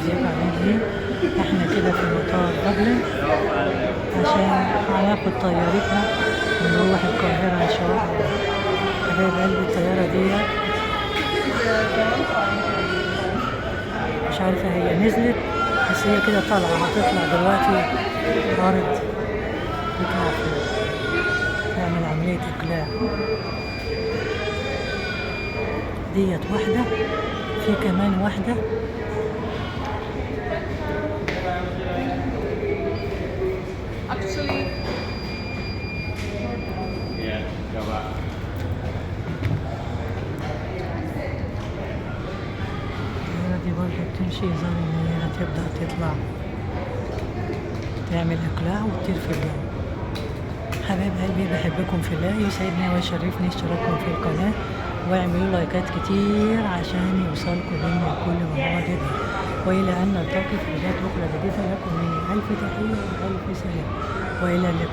ازيكم عاملين ايه؟ احنا كده في مطار دبلن عشان هناخد طيارتنا ونروح القاهرة ان شاء الله. حبايب قلبي الطيارة دي مش عارفة هي نزلت، بس هي كده طالعة، هتطلع دلوقتي عرض بتاع تعمل عملية إقلاع. ديت واحدة، في كمان واحدة Actually, الطيارة دي برضه بتمشي يظهر إن هي هتبدأ تطلع تعمل إقلاع وتطير في الجو. حبايب قلبي بحبكم في الله، يسعدني ويشرفني اشتراككم في القناة واعملوا لايكات كتير عشان يوصلكم مني كل ما هو جديد. وإلى أن نلتقي في فيديوهات أخرى جديدة، لكم مني ألف تحية وألف سلام وإلى اللقاء.